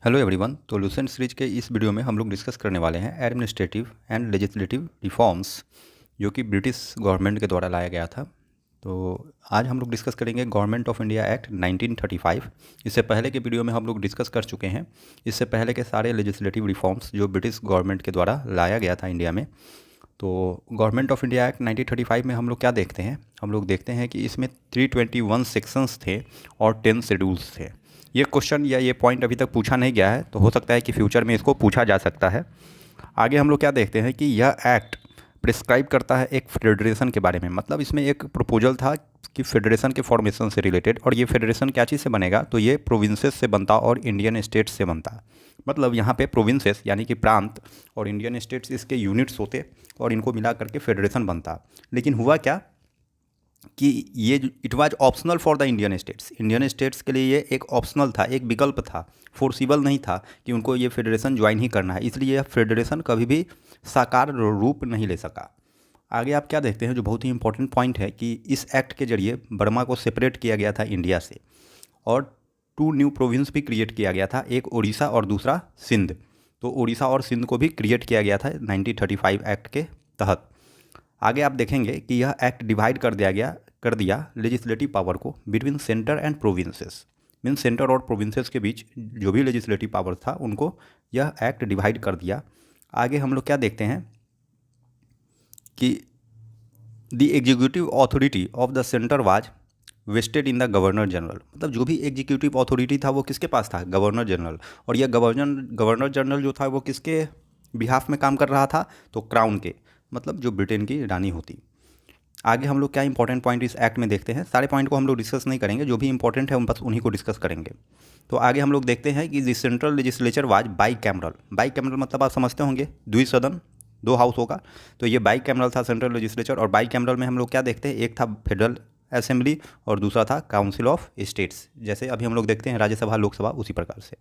Hello everyone. तो Lucent series के इस वीडियो में हम लोग डिस्कस करने वाले हैं एडमिनिस्ट्रेटिव एंड लेजिस्लेटिव रिफॉर्म्स जो कि ब्रिटिश गवर्नमेंट के द्वारा लाया गया था। तो आज हम लोग डिस्कस करेंगे गवर्नमेंट ऑफ इंडिया एक्ट 1935। इससे पहले के वीडियो में हम लोग डिस्कस कर चुके हैं इससे पहले के सारे लेजिस्लेटिव रिफॉर्म्स जो ब्रिटिश गवर्नमेंट के द्वारा लाया गया था इंडिया में। तो गवर्नमेंट ऑफ इंडिया एक्ट 1935 में हम लोग क्या देखते हैं, हम लोग देखते हैं कि इसमें 321 सेक्शंस थे और 10 शेड्यूल्स थे। ये क्वेश्चन या ये पॉइंट अभी तक पूछा नहीं गया है, तो हो सकता है कि फ्यूचर में इसको पूछा जा सकता है। आगे हम लोग क्या देखते हैं कि यह एक्ट प्रिस्क्राइब करता है एक फेडरेशन के बारे में। मतलब इसमें एक प्रपोजल था कि फेडरेशन के फॉर्मेशन से रिलेटेड, और ये फेडरेशन क्या चीज़ से बनेगा, तो ये प्रोविंसेस से बनता और इंडियन स्टेट्स से बनता। मतलब यहाँ पे प्रोविंसेस यानी कि प्रांत और इंडियन स्टेट्स इसके यूनिट्स होते और इनको मिला करके फेडरेशन बनता। लेकिन हुआ क्या कि ये it was optional for the Indian states के लिए ये एक ऑप्शनल था, एक विकल्प था, फोर्सिबल नहीं था कि उनको ये फेडरेशन ज्वाइन ही करना है। इसलिए यह फेडरेशन कभी भी साकार रूप नहीं ले सका। आगे आप क्या देखते हैं जो बहुत ही इंपॉर्टेंट पॉइंट है कि इस एक्ट के जरिए बर्मा को सेपरेट किया गया था इंडिया से, और 2 न्यू प्रोविंस भी क्रिएट किया गया था, एक उड़ीसा और दूसरा सिंध। तो उड़ीसा और सिंध को भी क्रिएट किया गया था 1935 एक्ट के तहत। आगे आप देखेंगे कि यह एक्ट डिवाइड कर दिया लेजिस्लेटिव पावर को between centre and provinces. Mean centre और प्रोविंसेस के बीच जो भी लेजिस्लेटिव पावर था उनको यह एक्ट डिवाइड कर दिया। आगे हम लोग क्या देखते हैं कि the executive authority of the centre was vested in the governor general. मतलब जो भी एग्जीक्यूटिव अथॉरिटी था वो किसके पास था, गवर्नर जनरल। और यह गवर्नर जनरल जो था वो किसके बिहाफ में काम कर रहा था, तो क्राउन के, मतलब जो ब्रिटेन की रानी होती। आगे हम लोग क्या इंपॉर्टेंट पॉइंट इस एक्ट में देखते हैं। सारे पॉइंट को हम लोग डिस्कस नहीं करेंगे, जो भी इंपॉर्टेंट है हम बस उन्हीं को डिस्कस करेंगे। तो आगे हम लोग देखते हैं कि the central legislature was by cameral. By cameral मतलब आप समझते होंगे द्विसदन, 2 हाउस होगा। तो ये बाई कैमरल था सेंट्रल लेजिस्लेचर। और बाई कैमरल में हम लोग क्या देखते हैं, एक था फेडरल असेंबली और दूसरा था काउंसिल ऑफ स्टेट्स। जैसे अभी हम लोग देखते हैं राज्यसभा लोकसभा, उसी प्रकार से।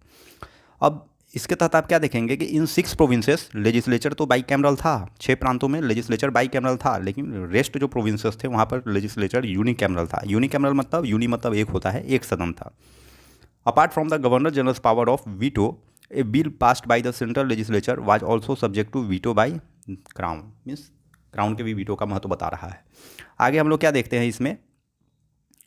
अब इसके तहत आप क्या देखेंगे कि इन 6 प्रोविंसेस लेजिस्लेचर तो बाई कैमरल था, 6 प्रांतों में लेजिस्लेचर बाई कैमरल था, लेकिन रेस्ट जो प्रोविंसेस थे वहाँ पर लेजिस्लेचर यूनि कैमरल था। यूनि कैमरल मतलब यूनि मतलब एक होता है, एक सदन था। Apart from the governor generals power of veto, a bill passed by the central legislature was also subject to veto by crown. Means crown के भी वीटो का महत्व बता रहा है। आगे हम लोग क्या देखते हैं इसमें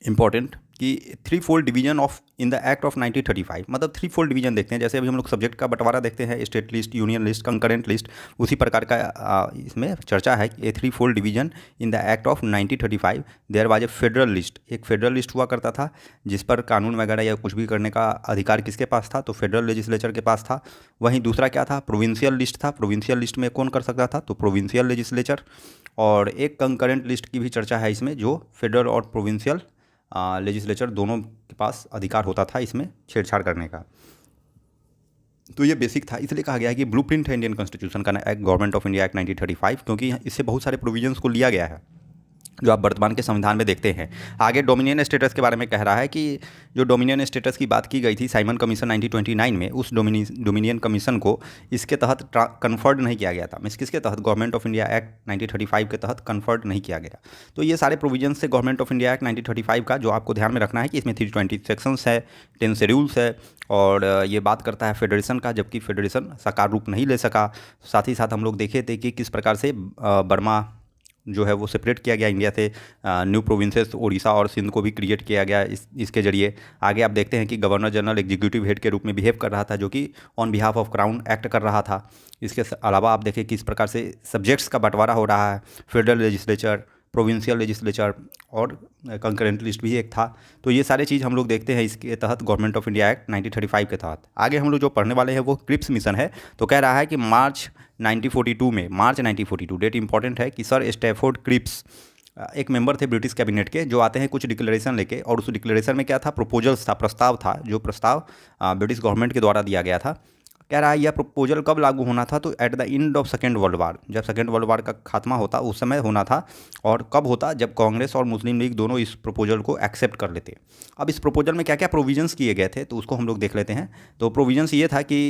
इंपॉर्टेंट कि 3-fold division of in the act of 1935। मतलब 3-fold डिवीजन देखते हैं। जैसे अभी हम लोग सब्जेक्ट का बंटवारा देखते हैं, state list, union list, concurrent list, उसी प्रकार का इसमें चर्चा है कि 3-fold division in the act of 1935। There was a federal list. एक फेडरल लिस्ट हुआ करता था जिस पर कानून वगैरह या कुछ भी करने का अधिकार किसके पास था, तो फेडरल लेजिस्लेचर के पास था। वहीं दूसरा क्या था, प्रोविंशियल लिस्ट था। प्रोविंशियल लिस्ट में कौन कर सकता था, तो प्रोविंशियल लेजिस्लेचर। और एक कंकरेंट लिस्ट की भी चर्चा है इसमें, जो फेडरल और प्रोविंशियल लेजिस्लेचर दोनों के पास अधिकार होता था इसमें छेड़छाड़ करने का। तो ये बेसिक था, इसलिए कहा गया है कि ब्लूप्रिंट है इंडियन कॉन्स्टिट्यूशन का act, government of India act 1935, क्योंकि इससे बहुत सारे प्रोविजंस को लिया गया है जो आप वर्तमान के संविधान में देखते हैं। आगे डोमिनियन स्टेटस के बारे में कह रहा है कि जो डोमिनियन स्टेटस की बात की गई थी साइमन कमीशन 1929 में, उस डोमिनियन कमीशन को इसके तहत कन्फर्ड नहीं किया गया था। मीन्स किसके तहत, गवर्नमेंट ऑफ इंडिया एक्ट 1935 के तहत कन्फर्ड नहीं किया गया। तो ये सारे प्रोविजंस से गवर्नमेंट ऑफ इंडिया एक्ट 1935 का, जो आपको ध्यान में रखना है कि इसमें 320 सेक्शंस है, 10 शेड्यूल्स है, और ये बात करता है फेडरेशन का, जबकि फेडरेशन साकार रूप नहीं ले सका। साथ ही साथ हम लोग देखे थे कि किस प्रकार से बर्मा जो है वो सेपरेट किया गया इंडिया से। न्यू प्रोविंसेस उड़ीसा और सिंध को भी क्रिएट किया गया इसके जरिए। आगे आप देखते हैं कि गवर्नर जनरल एग्जीक्यूटिव हेड के रूप में बिहेव कर रहा था, जो कि on behalf of crown act कर रहा था। इसके अलावा आप देखें किस प्रकार से सब्जेक्ट्स का बंटवारा हो रहा है, फेडरल लेजिस्लेचर, प्रोविंशियल लेजिस्लेचर और कंकरेंट लिस्ट भी एक था। तो ये सारे चीज़ हम लोग देखते हैं इसके तहत गवर्नमेंट ऑफ इंडिया एक्ट 1935 के तहत। आगे हम लोग जो पढ़ने वाले हैं वो क्रिप्स मिशन है। तो कह रहा है कि मार्च 1942 डेट इंपॉर्टेंट है कि सर स्टैफोर्ड क्रिप्स एक मेंबर थे ब्रिटिश कैबिनेट के, जो आते हैं कुछ डिक्लेरेशन लेके, और उस डिक्लेरेशन में क्या था, प्रोपोजल्स था, प्रस्ताव था, जो प्रस्ताव ब्रिटिश गवर्नमेंट के द्वारा दिया गया था। कह रहा है यह प्रपोजल कब लागू होना था, तो at the end of second world war, जब सेकेंड वर्ल्ड वार का खात्मा होता उस समय होना था। और कब होता, जब कांग्रेस और मुस्लिम लीग दोनों इस प्रपोजल को एक्सेप्ट कर लेते। अब इस प्रपोजल में क्या क्या प्रोविजंस किए गए थे तो उसको हम लोग देख लेते हैं। तो प्रोविजंस ये था कि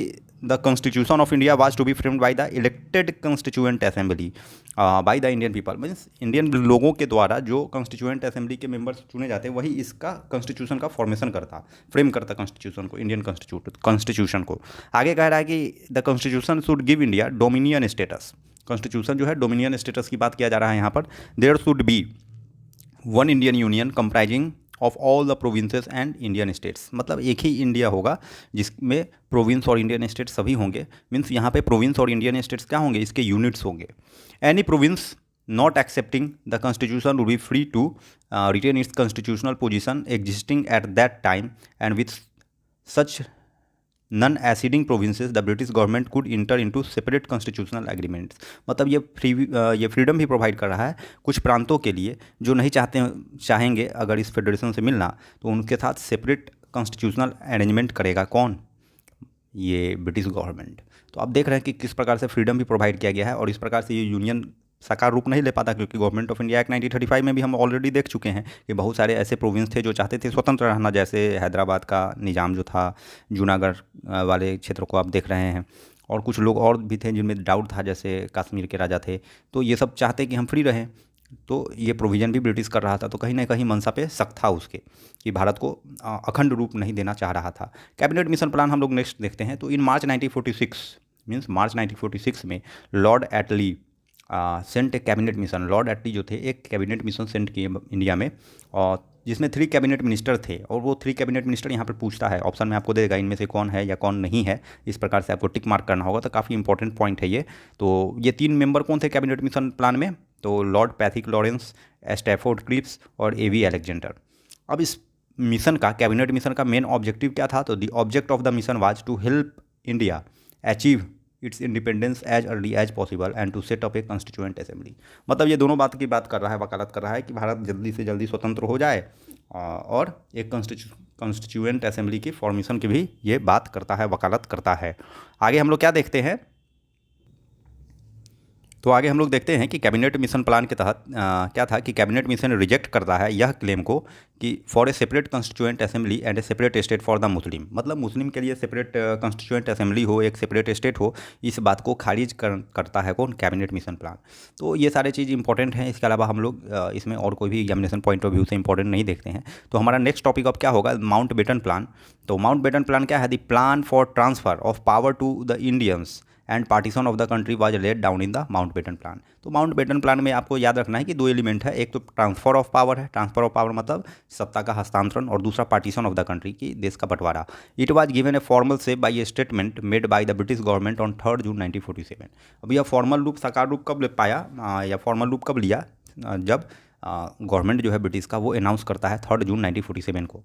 the constitution of India was to be framed by the elected constituent assembly by the Indian people. Means Indian लोगों के द्वारा जो कॉन्स्टिट्यूएंट असेंबली के मेंबर्स चुने जाते हैं वही इसका कॉन्स्टिट्यूशन का फॉर्मेशन करता, फ्रेम करता कॉन्स्टिट्यूशन को, इंडियन कॉन्स्टिट्यूशन को। आगे कह रहा है कि the constitution should give India dominion status. Constitution जो है डोमिनियन स्टेटस की बात किया जा रहा है यहाँ पर। There should be one Indian union comprising of all the provinces and Indian states. मतलब एक ही इंडिया होगा जिसमें प्रोविंस और इंडियन स्टेट्स सभी होंगे। मीन्स यहाँ पे प्रोविंस और इंडियन स्टेट्स क्या होंगे, इसके यूनिट्स होंगे। Any province not excepting the constitution would be free to retain its constitutional position existing at that time and with such non acceding provinces the British government could enter into separate constitutional agreements. मतलब ये freedom भी provide कर रहा है कुछ प्रांतों के लिए जो नहीं चाहेंगे अगर इस फेडरेशन से मिलना, तो उनके साथ सेपरेट कॉन्स्टिट्यूशनल अरेंजमेंट करेगा कौन, ये ब्रिटिश गवर्नमेंट। तो आप देख रहे हैं कि किस प्रकार से फ्रीडम भी प्रोवाइड किया गया है और इस प्रकार से ये यूनियन साकार रूप नहीं ले पाता, क्योंकि गवर्नमेंट ऑफ इंडिया एक्ट 1935 में भी हम ऑलरेडी देख चुके हैं कि बहुत सारे ऐसे प्रोविंस थे जो चाहते थे स्वतंत्र रहना, जैसे हैदराबाद का निज़ाम जो था, जूनागढ़ वाले क्षेत्र को आप देख रहे हैं, और कुछ लोग और भी थे जिनमें डाउट था, जैसे कश्मीर के राजा थे। तो ये सब चाहते कि हम फ्री रहें, तो ये प्रोविज़न भी ब्रिटिश कर रहा था। तो कहीं ना कहीं मंशा पे शक था उसके कि भारत को अखंड रूप नहीं देना चाह रहा था। कैबिनेट मिशन प्लान हम लोग नेक्स्ट देखते हैं। तो इन मार्च 1946 मीन्स मार्च 1946 में lord Attlee sent a cabinet mission. Lord Attlee जो थे एक कैबिनेट मिशन सेंट किए इंडिया में, और जिसमें 3 कैबिनेट मिनिस्टर थे। और वो 3 कैबिनेट मिनिस्टर यहाँ पर पूछता है, ऑप्शन में आपको देगा इनमें से कौन है या कौन नहीं है, इस प्रकार से आपको टिक मार्क करना होगा। तो काफ़ी इंपॉर्टेंट पॉइंट है ये। तो ये 3 मेंबर कौन थे कैबिनेट मिशन प्लान में, तो Lord Pethick Lawrence, Stafford Cripps और एवी अलेक्जेंडर। अब इस मिशन का, कैबिनेट मिशन का मेन ऑब्जेक्टिव क्या था, तो the object of the mission was to help India achieve its independence as early as possible and to set up a constituent assembly. मतलब ये दोनों बात की बात कर रहा है, वकालत कर रहा है कि भारत जल्दी से जल्दी स्वतंत्र हो जाए, और एक कॉन्स्टिट्यूएंट असेंबली की फॉर्मेशन की भी ये बात करता है, वकालत करता है। आगे हम लोग क्या देखते हैं, तो आगे हम लोग देखते हैं कि कैबिनेट मिशन प्लान के तहत क्या था कि कैबिनेट मिशन रिजेक्ट करता है यह क्लेम को कि for a separate constituent assembly and A separate state for the Muslim. मतलब मुस्लिम के लिए सेपरेट कॉन्स्टिट्यूएंट असेंबली हो, एक सेपरेट स्टेट हो, इस बात को खारिज करता है कौन, कैबिनेट मिशन प्लान। तो ये सारे चीज़ इंपॉर्टेंट हैं। इसके अलावा हम लोग इसमें और कोई भी एग्जामिनेशन पॉइंट ऑफ व्यू से इंपॉर्टेंट नहीं देखते हैं। तो हमारा नेक्स्ट टॉपिक अब क्या होगा, माउंटबेटन प्लान। तो माउंटबेटन प्लान क्या है, the plan for transfer of power to the Indians and partition of the country was laid down in the Mountbatten plan. तो माउंटबेटन प्लान में आपको याद रखना है कि 2 एलिमेंट है, एक तो ट्रांसफर ऑफ पावर है, ट्रांसफर ऑफ पावर मतलब सत्ता का हस्तांतरण, और दूसरा पार्टीशन ऑफ द कंट्री की देश का बंटवारा। It was given a formal shape by A statement made by the British government on 3 जून 1947। अब यह फॉर्मल रूप, साकार रूप कब ले पाया या फॉर्मल रूप कब लिया, जब गवर्नमेंट जो है ब्रिटिश का वो अनाउंस करता है 3 जून 1947 को।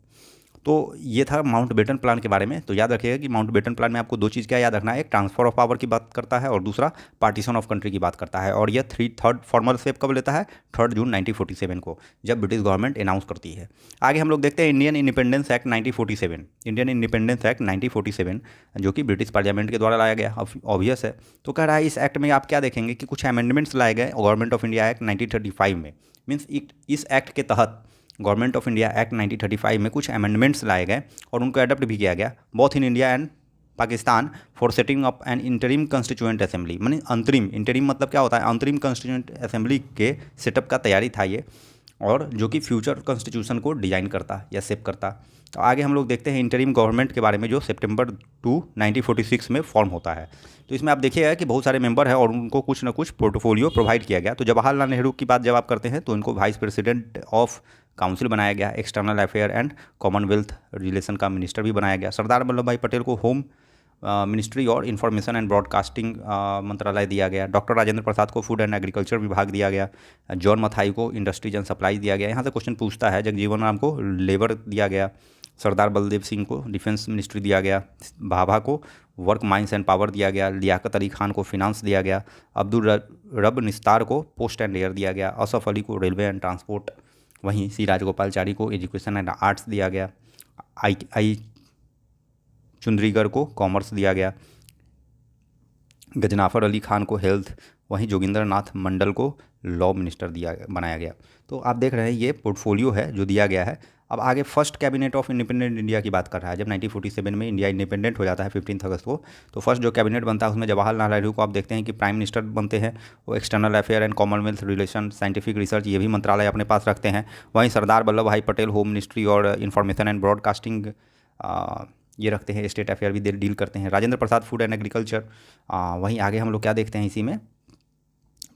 तो ये था माउंटबेटन प्लान के बारे में। तो याद रखिएगा कि माउंटबेटन प्लान में आपको 2 चीज़ क्या याद रखना है, एक ट्रांसफर ऑफ पावर की बात करता है और दूसरा पार्टीशन ऑफ कंट्री की बात करता है। और यह थर्ड फॉर्मल शेप कब लेता है, 3 जून 1947 को, जब ब्रिटिश गवर्नमेंट अनाउंस करती है। आगे हम लोग देखते हैं Indian independence act 1947। Indian independence act 1947 जो कि ब्रिटिश पार्लियामेंट के द्वारा लाया गया, ऑब्वियस है। तो कह रहा है इस एक्ट में आप क्या देखेंगे कि कुछ अमेंडमेंट्स लाए गए गवर्नमेंट ऑफ इंडिया एक्ट 1935 में। मीन्स इस एक्ट के तहत गवर्नमेंट ऑफ इंडिया एक्ट 1935 में कुछ अमेंडमेंट्स लाए गए और उनको अडॉप्ट भी किया गया, both in India and Pakistan, for setting up an interim constituent assembly. माने अंतरिम, इंटरिम मतलब क्या होता है, अंतरिम कॉन्स्टिट्यूएंट असेंबली के सेटअप का तैयारी था ये, और जो कि फ्यूचर कॉन्स्टिट्यूशन को डिज़ाइन करता या शेप करता। तो आगे हम लोग देखते हैं इंटरिम गवर्नमेंट के बारे में, जो सितंबर 2, 1946 में फॉर्म होता है। तो इसमें आप देखिएगा कि बहुत सारे मेंबर हैं और उनको कुछ ना कुछ पोर्टफोलियो प्रोवाइड किया गया। तो जवाहरलाल नेहरू की बात जब आप करते हैं तो इनको वाइस प्रेसिडेंट ऑफ काउंसिल बनाया गया, external affair and Commonwealth relation का मिनिस्टर भी बनाया गया। सरदार वल्लभ भाई पटेल को होम मिनिस्ट्री और इंफॉर्मेशन एंड ब्रॉडकास्टिंग मंत्रालय दिया गया। डॉक्टर राजेंद्र प्रसाद को फूड एंड एग्रीकल्चर विभाग दिया गया। जॉन मथाई को इंडस्ट्रीज एंड सप्लाई दिया गया। यहाँ से क्वेश्चन पूछता है। जगजीवन राम को लेबर दिया गया। सरदार बलदेव सिंह को डिफेंस मिनिस्ट्री दिया गया। भाभा को वर्क माइंस एंड पावर दिया गया। लियाकत अली खान को फिनांस दिया गया। अब्दुल रब निस्तार को पोस्ट एंड एयर दिया गया। असफ अली को रेलवे एंड ट्रांसपोर्ट, वहीं सी राजगोपालचारी को एजुकेशन एंड आर्ट्स दिया गया। आई चुंद्रीगर को कॉमर्स दिया गया। गजनाफर अली खान को हेल्थ, वहीं जोगिंदर नाथ मंडल को लॉ मिनिस्टर बनाया गया। तो आप देख रहे हैं ये पोर्टफोलियो है जो दिया गया है। अब आगे first cabinet of independent India की बात कर रहा है। जब 1947 में इंडिया इंडिपेंडेंट हो जाता है 15 अगस्त को, तो फर्स्ट जो कैबिनेट बनता है उसमें जवाहरलाल नेहरू को आप देखते हैं कि प्राइम मिनिस्टर बनते हैं। वो external affair and Commonwealth relation, scientific research, ये भी मंत्रालय अपने पास रखते हैं। वहीं सरदार वल्लभ भाई पटेल होम मिनिस्ट्री और इंफॉर्मेशन एंड ब्रॉडकास्टिंग ये रखते हैं। स्टेट अफेयर भी डील करते हैं। Rajendra Prasad food and agriculture. वहीं आगे हम लोग क्या देखते हैं इसी में,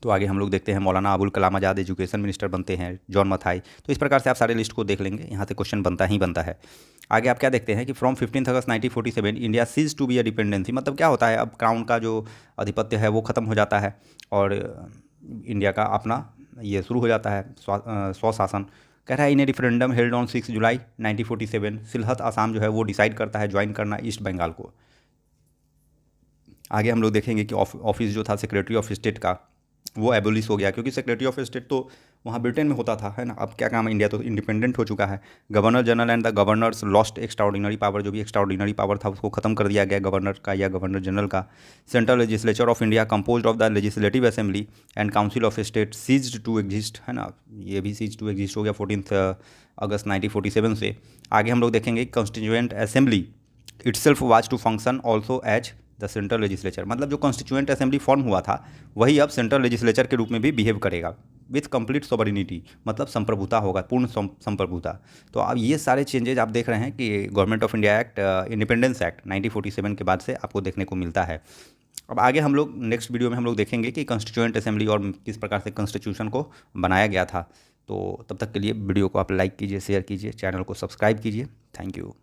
तो आगे हम लोग देखते हैं मौलाना अबुल कलाम आज़ाद एजुकेशन मिनिस्टर बनते हैं। जॉन मथाई। तो इस प्रकार से आप सारे लिस्ट को देख लेंगे, यहाँ से क्वेश्चन बनता ही बनता है। आगे आप क्या देखते हैं कि from 15 August 1947 India ceases to be a dependency. मतलब क्या होता है, अब क्राउन का जो आधिपत्य है वो ख़त्म हो जाता है और इंडिया का अपना ये शुरू हो जाता है स्वशासन। कह रहा है इन ए रिफरेंडम हेल्ड ऑन 6 जुलाई 1947 सिलहट आसाम जो है वो डिसाइड करता है ज्वाइन करना ईस्ट बंगाल को। आगे हम लोग देखेंगे कि ऑफिस जो था सेक्रेटरी ऑफ स्टेट का वो एबोलिश हो गया, क्योंकि सेक्रेटरी ऑफ स्टेट तो वहाँ ब्रिटेन में होता था, है ना। अब क्या काम है, इंडिया तो इंडिपेंडेंट हो चुका है। Governor general and the governors lost extraordinary power, जो भी एक्स्ट्राऑर्डिनरी पावर था उसको खत्म कर दिया गया गवर्नर का या गवर्नर जनरल का। Central legislature of India composed of the legislative assembly and council of state ceased to exist, है ना। ये भी सीज टू एग्जिस्ट हो गया 14 अगस्त 1947 से। आगे हम लोग देखेंगे constituent assembly itself was to function also as the central legislature. मतलब जो कॉन्स्टिट्यूएंट असेंबली फॉर्म हुआ था वही अब सेंट्रल लेजिस्लेचर के रूप में भी बिहेव करेगा विथ कंप्लीट सोवरेनिटी, मतलब संप्रभुता होगा, पूर्ण संप्रभुता। तो अब ये सारे चेंजेज आप देख रहे हैं कि government of India act, independence act 1947 के बाद से आपको देखने को मिलता है। अब आगे हम लोग नेक्स्ट वीडियो में हम लोग देखेंगे कि कॉन्स्टिट्यूएंट असेंबली और किस प्रकार से कॉन्स्टिट्यूशन को बनाया गया था। तो तब तक के लिए वीडियो को आप लाइक कीजिए, शेयर कीजिए, चैनल को सब्सक्राइब कीजिए। Thank you.